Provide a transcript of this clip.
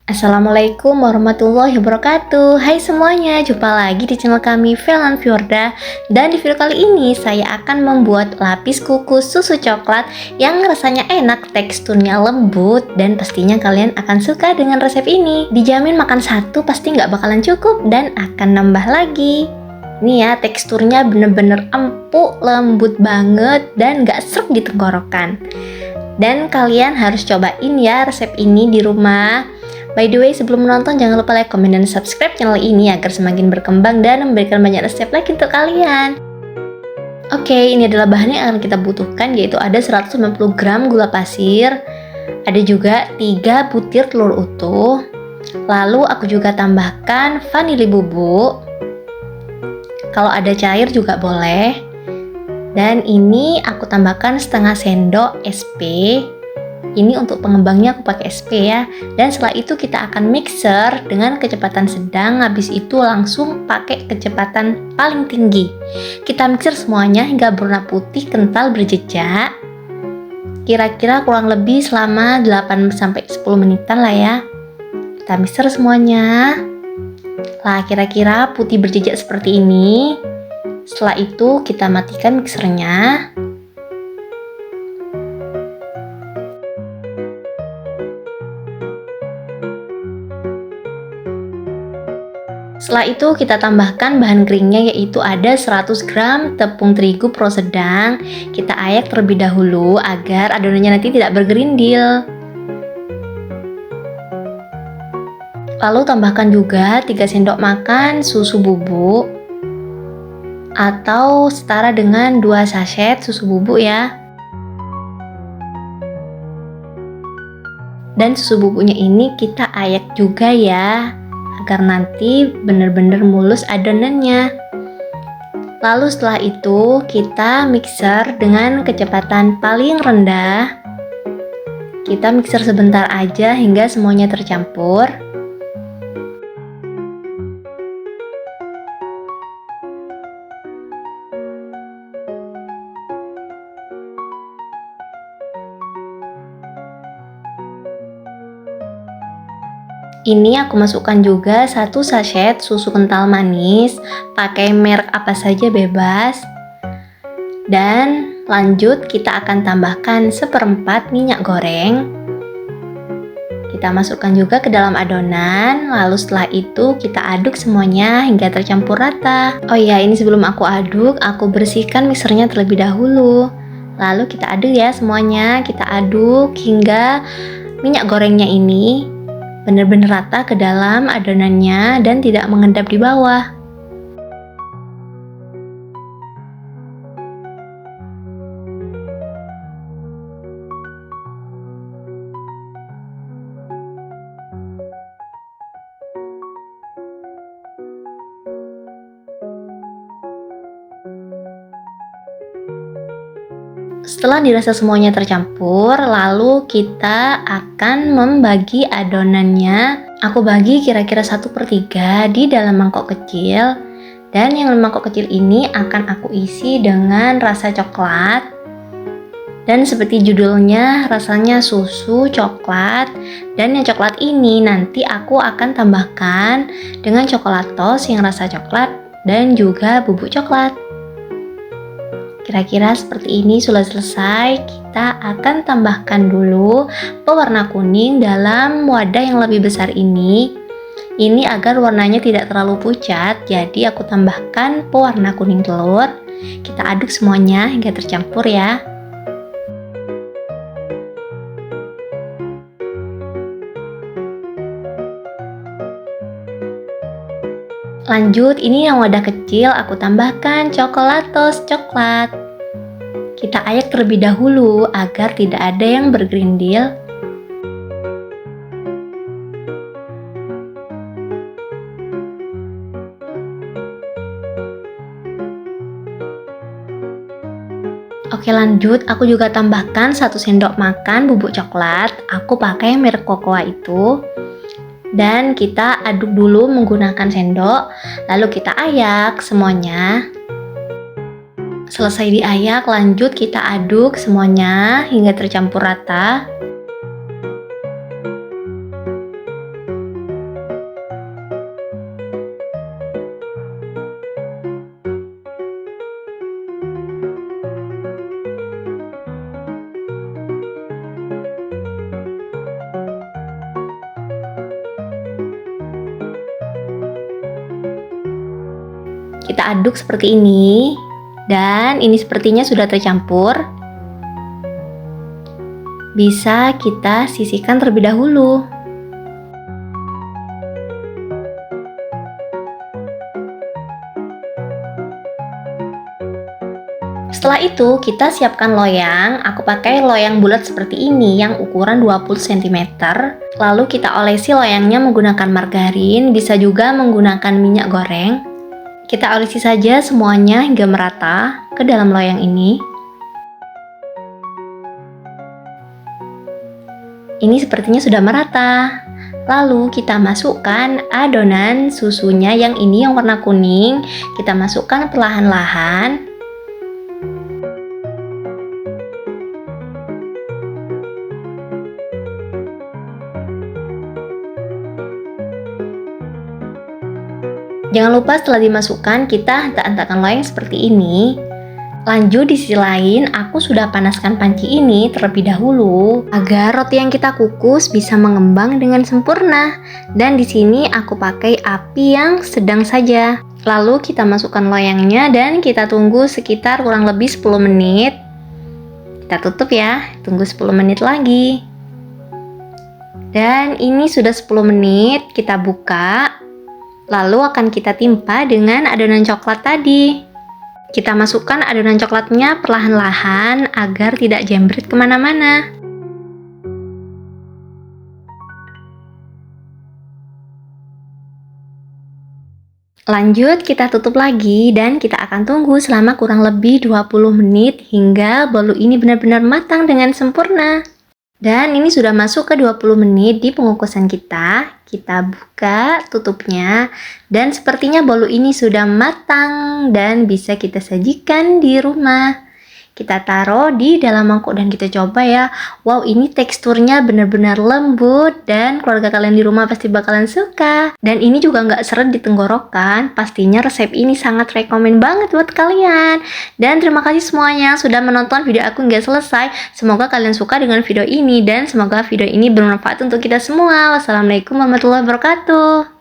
Assalamualaikum warahmatullahi wabarakatuh. Hai semuanya, jumpa lagi di channel kami Velan Fjorda. Dan di video kali ini saya akan membuat lapis kukus susu coklat yang rasanya enak, teksturnya lembut, dan pastinya kalian akan suka dengan resep ini. Dijamin makan satu pasti nggak bakalan cukup dan akan nambah lagi. Ini ya, teksturnya bener-bener empuk, lembut banget, dan nggak srek di tenggorokan. Dan kalian harus cobain ya resep ini di rumah. By the way, sebelum menonton jangan lupa like, komen, dan subscribe channel ini agar semakin berkembang dan memberikan banyak resep lagi untuk kalian. Oke, ini adalah bahan yang akan kita butuhkan, yaitu ada 190 gram gula pasir, ada juga 3 butir telur utuh, lalu aku juga tambahkan vanili bubuk, kalau ada cair juga boleh, dan ini aku tambahkan setengah sendok SP. Ini untuk pengembangnya aku pakai SP ya. Dan setelah itu kita akan mixer dengan kecepatan sedang. Habis itu langsung pakai kecepatan paling tinggi. Kita mixer semuanya hingga berwarna putih kental berjejak. Kira-kira kurang lebih selama 8-10 menitan lah ya. Kita mixer semuanya. Lah kira-kira putih berjejak seperti ini. Setelah itu kita matikan mixernya. Setelah itu kita tambahkan bahan keringnya, yaitu ada 100 gram tepung terigu pro sedang. Kita ayak terlebih dahulu agar adonannya nanti tidak bergerindil. Lalu tambahkan juga 3 sendok makan susu bubuk atau setara dengan 2 sachet susu bubuk ya. Dan susu bubuknya ini kita ayak juga ya, agar nanti benar-benar mulus adonannya. Lalu setelah itu kita mixer dengan kecepatan paling rendah. Kita mixer sebentar aja hingga semuanya tercampur. Ini aku masukkan juga 1 sachet susu kental manis, pakai merek apa saja bebas. Dan lanjut kita akan tambahkan 1/4 minyak goreng. Kita masukkan juga ke dalam adonan, lalu setelah itu kita aduk semuanya hingga tercampur rata. Oh iya, ini sebelum aku aduk, aku bersihkan mixernya terlebih dahulu. Lalu kita aduk ya semuanya, kita aduk hingga minyak gorengnya ini benar-benar rata ke dalam adonannya dan tidak mengendap di bawah. Setelah dirasa semuanya tercampur, lalu kita akan membagi adonannya. Aku bagi kira-kira 1/3 di dalam mangkok kecil. Dan yang mangkok kecil ini akan aku isi dengan rasa coklat. Dan seperti judulnya, rasanya susu coklat. Dan yang coklat ini nanti aku akan tambahkan dengan coklatos yang rasa coklat dan juga bubuk coklat. Kira-kira seperti ini sudah selesai. Kita akan tambahkan dulu pewarna kuning dalam wadah yang lebih besar ini. Ini agar warnanya tidak terlalu pucat, jadi aku tambahkan pewarna kuning telur. Kita aduk semuanya hingga tercampur ya. Lanjut, ini yang wadah kecil aku tambahkan coklatos coklat. Kita ayak terlebih dahulu agar tidak ada yang bergerindil. Oke lanjut, aku juga tambahkan 1 sendok makan bubuk coklat. Aku pakai merek Cocoa itu. Dan kita aduk dulu menggunakan sendok, lalu kita ayak semuanya. Selesai diayak, lanjut kita aduk semuanya hingga tercampur rata. Kita aduk seperti ini. Dan ini sepertinya sudah tercampur. Bisa kita sisihkan terlebih dahulu. Setelah itu kita siapkan loyang. Aku pakai loyang bulat seperti ini yang ukuran 20 cm. Lalu kita olesi loyangnya menggunakan margarin, bisa juga menggunakan minyak goreng. Kita olesi saja semuanya hingga merata ke dalam loyang ini. Ini sepertinya sudah merata. Lalu kita masukkan adonan susunya yang ini yang warna kuning. Kita masukkan perlahan-lahan. Jangan lupa setelah dimasukkan kita hentak-hentakkan loyang seperti ini. Lanjut di sisi lain, aku sudah panaskan panci ini terlebih dahulu agar roti yang kita kukus bisa mengembang dengan sempurna. Dan di sini aku pakai api yang sedang saja. Lalu kita masukkan loyangnya dan kita tunggu sekitar kurang lebih 10 menit. Kita tutup ya, tunggu 10 menit lagi. Dan ini sudah 10 menit, kita buka. Lalu akan kita timpa dengan adonan coklat tadi. Kita masukkan adonan coklatnya perlahan-lahan agar tidak jembret kemana-mana. Lanjut kita tutup lagi dan kita akan tunggu selama kurang lebih 20 menit hingga bolu ini benar-benar matang dengan sempurna. Dan ini sudah masuk ke 20 menit di pengukusan kita. Kita buka tutupnya dan sepertinya bolu ini sudah matang dan bisa kita sajikan di rumah. Kita taruh di dalam mangkok dan kita coba ya. Wow, ini teksturnya benar-benar lembut dan keluarga kalian di rumah pasti bakalan suka. Dan ini juga nggak seret di tenggorokan. Pastinya resep ini sangat rekomen banget buat kalian. Dan terima kasih semuanya sudah menonton video aku hingga selesai. Semoga kalian suka dengan video ini dan semoga video ini bermanfaat untuk kita semua. Wassalamualaikum warahmatullahi wabarakatuh.